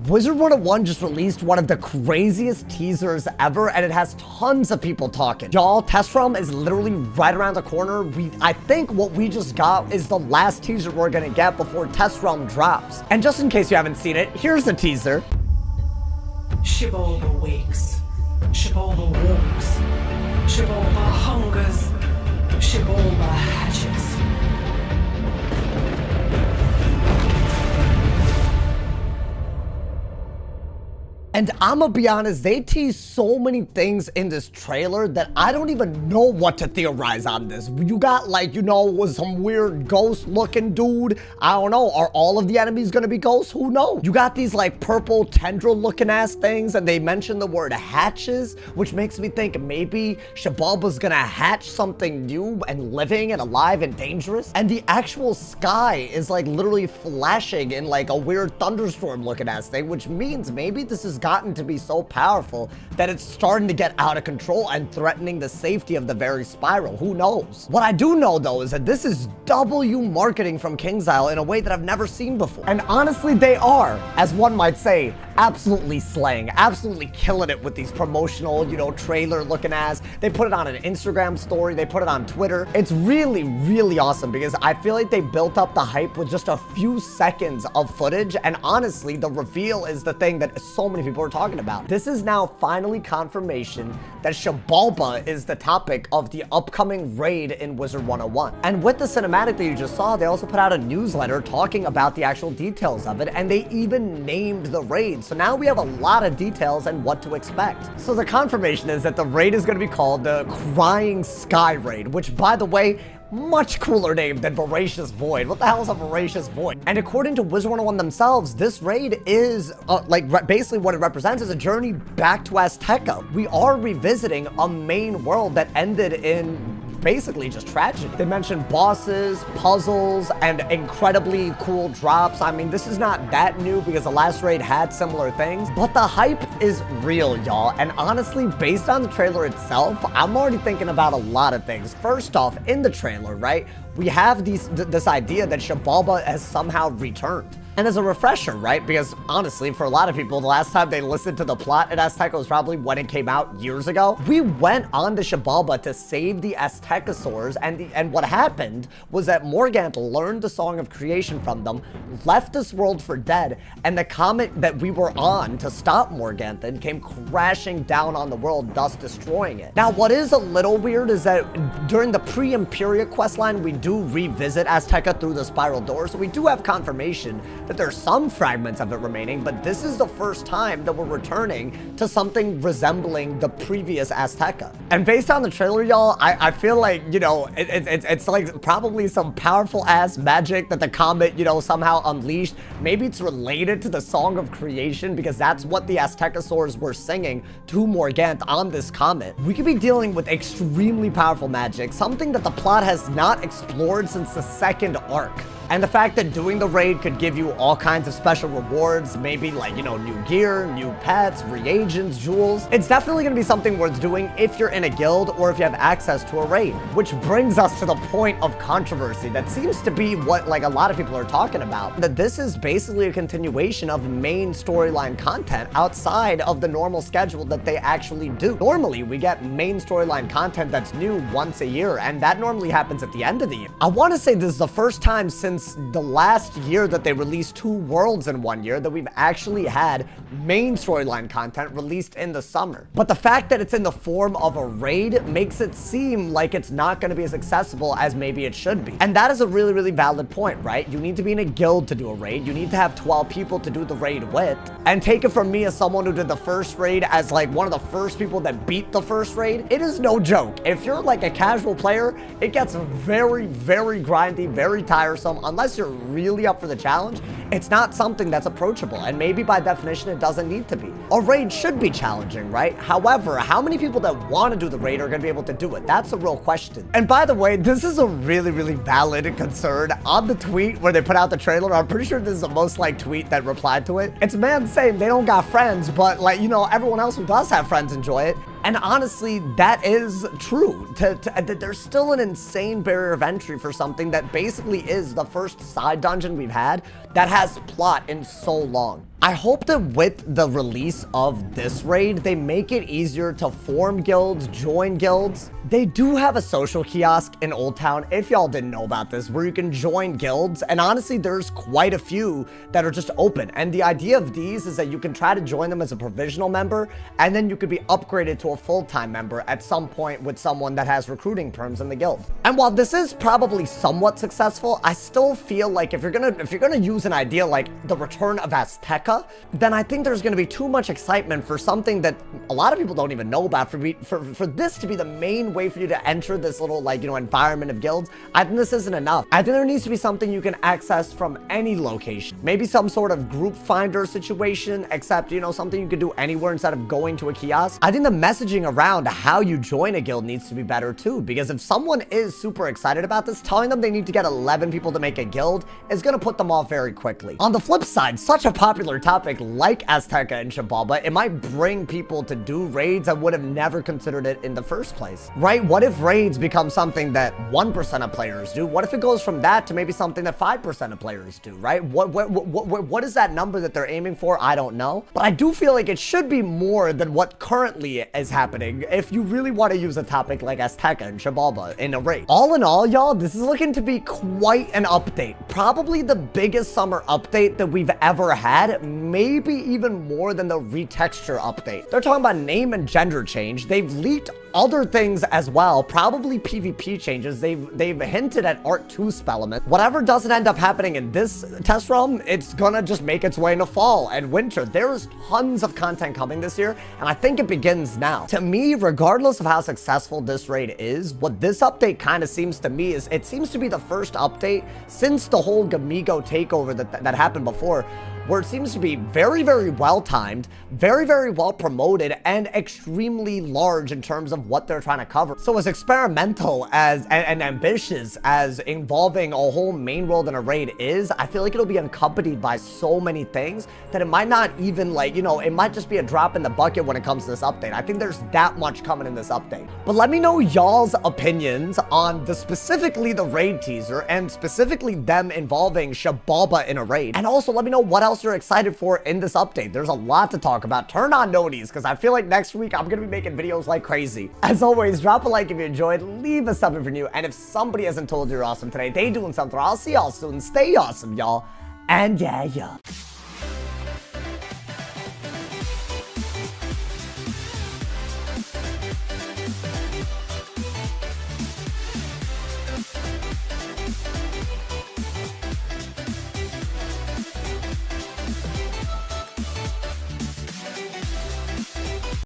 Wizard101 just released one of the craziest teasers ever, and it has tons of people talking. Y'all, Test Realm is literally right around the corner. I think what we just got is the last teaser we're gonna get before Test Realm drops. And just in case you haven't seen it, here's the teaser. Shibolba wakes. Shibolba walks. Shibolba hungers. Shibolba hatches. And I'ma be honest, they tease so many things in this trailer that I don't even know what to theorize on this. You got like, you know, some weird ghost looking dude. I don't know. Are all of the enemies gonna be ghosts? Who knows? You got these like purple tendril looking ass things, and they mention the word hatches, which makes me think maybe Shibolba's gonna hatch something new and living and alive and dangerous. And the actual sky is like literally flashing in like a weird thunderstorm looking ass thing, which means maybe this is gotten to be so powerful that it's starting to get out of control and threatening the safety of the very spiral. Who knows? What I do know though is that this is W marketing from KingsIsle in a way that I've never seen before. And honestly, they are, as one might say, absolutely slaying, absolutely killing it with these promotional, you know, trailer looking ass. They put it on an Instagram story, they put it on Twitter. It's really, really awesome because I feel like they built up the hype with just a few seconds of footage. And honestly, the reveal is the thing that so many people are talking about. This is now finally confirmation that Shibolba is the topic of the upcoming raid in Wizard101. And with the cinematic that you just saw, they also put out a newsletter talking about the actual details of it, and they even named the raid. So now we have a lot of details and what to expect. So the confirmation is that the raid is going to be called the Crying Sky Raid, which, by the way, much cooler name than Voracious Void. What the hell is a Voracious Void? And according to Wizard101 themselves, this raid is basically what it represents is a journey back to Azteca. We are revisiting a main world that ended in basically just tragedy. They mentioned bosses, puzzles, and incredibly cool drops. I mean, this is not that new because the last raid had similar things, but the hype is real, y'all. And honestly, based on the trailer itself, I'm already thinking about a lot of things. First off, in the trailer, right, we have this idea that Shibolba has somehow returned. And as a refresher, right, because honestly, for a lot of people, the last time they listened to the plot at Azteca was probably when it came out years ago. We went on to Shibolba to save the Aztecasaurs, and what happened was that Morganth learned the Song of Creation from them, left this world for dead, and the comet that we were on to stop Morganth came crashing down on the world, thus destroying it. Now, what is a little weird is that during the pre-Imperia questline, we do revisit Azteca through the spiral door, so we do have confirmation that there's some fragments of it remaining, but this is the first time that we're returning to something resembling the previous Azteca. And based on the trailer, y'all, I feel like, you know, it's like probably some powerful ass magic that the comet, you know, somehow unleashed. Maybe it's related to the Song of Creation because that's what the Aztecasaurs were singing to Morganth on this comet. We could be dealing with extremely powerful magic, something that the plot has not explored since the second arc. And the fact that doing the raid could give you all kinds of special rewards, maybe like, you know, new gear, new pets, reagents, jewels. It's definitely gonna be something worth doing if you're in a guild or if you have access to a raid. Which brings us to the point of controversy that seems to be what like a lot of people are talking about. That this is basically a continuation of main storyline content outside of the normal schedule that they actually do. Normally, we get main storyline content that's new once a year, and that normally happens at the end of the year. I wanna say this is the first time since the last year that they released 2 worlds in 1 year that we've actually had main storyline content released in the summer. But the fact that it's in the form of a raid makes it seem like it's not going to be as accessible as maybe it should be. And that is a really, really valid point, right? You need to be in a guild to do a raid. You need to have 12 people to do the raid with. And take it from me as someone who did the first raid as like one of the first people that beat the first raid. It is no joke. If you're like a casual player, it gets very, very grindy, very tiresome. Unless you're really up for the challenge, it's not something that's approachable, and maybe by definition it doesn't need to be. A raid should be challenging, right? However, how many people that want to do the raid are going to be able to do it? That's a real question. And by the way, this is a really, really valid concern. On the tweet where they put out the trailer, I'm pretty sure this is the most liked tweet that replied to it. It's a man saying they don't got friends, but like, you know, everyone else who does have friends enjoy it. And honestly, that is true. There's still an insane barrier of entry for something that basically is the first side dungeon we've had that has plot in so long. I hope that with the release of this raid, they make it easier to form guilds, join guilds. They do have a social kiosk in Old Town, if y'all didn't know about this, where you can join guilds. And honestly, there's quite a few that are just open. And the idea of these is that you can try to join them as a provisional member, and then you could be upgraded to a full-time member at some point with someone that has recruiting terms in the guild. And while this is probably somewhat successful, I still feel like if you're gonna use an idea like the return of Azteca, then I think there's gonna be too much excitement for something that a lot of people don't even know about. For this to be the main way for you to enter this little, like, you know, environment of guilds, I think this isn't enough. I think there needs to be something you can access from any location. Maybe some sort of group finder situation, except, you know, something you could do anywhere instead of going to a kiosk. I think the messaging around how you join a guild needs to be better too, because if someone is super excited about this, telling them they need to get 11 people to make a guild is gonna put them off very quickly. On the flip side, such a popular topic like Azteca and Xibalba, it might bring people to do raids that would have never considered it in the first place, right? What if raids become something that 1% of players do? What if it goes from that to maybe something that 5% of players do, right? What is that number that they're aiming for? I don't know, but I do feel like it should be more than what currently is happening if you really want to use a topic like Azteca and Xibalba in a raid. All in all, y'all, this is looking to be quite an update. Probably the biggest summer update that we've ever had, maybe even more than the retexture update. They're talking about name and gender change. They've leaked other things as well, probably PvP changes. They've hinted at Art 2 spellement. Whatever doesn't end up happening in this test realm, it's gonna just make its way into fall and winter. There's tons of content coming this year, and I think it begins now. To me, regardless of how successful this raid is, what this update kind of seems to me is it seems to be the first update since the whole Gamigo takeover that happened before, where it seems to be very, very well timed, very, very well promoted, and extremely large in terms of what they're trying to cover. So as experimental as and ambitious as involving a whole main world in a raid is, I feel like it'll be accompanied by so many things that it might not even, like, you know, it might just be a drop in the bucket when it comes to this update. I think there's that much coming in this update. But let me know y'all's opinions on specifically the raid teaser, and specifically them involving Xibalba in a raid. And also let me know what else you're excited for in this update. There's a lot to talk about. Turn on noties, because I feel like next week I'm gonna be making videos like crazy. As always, drop a like if you enjoyed, leave a sub if you're new, and if somebody hasn't told you you're awesome today, they doing something. I'll see y'all soon. Stay awesome, y'all. And yeah.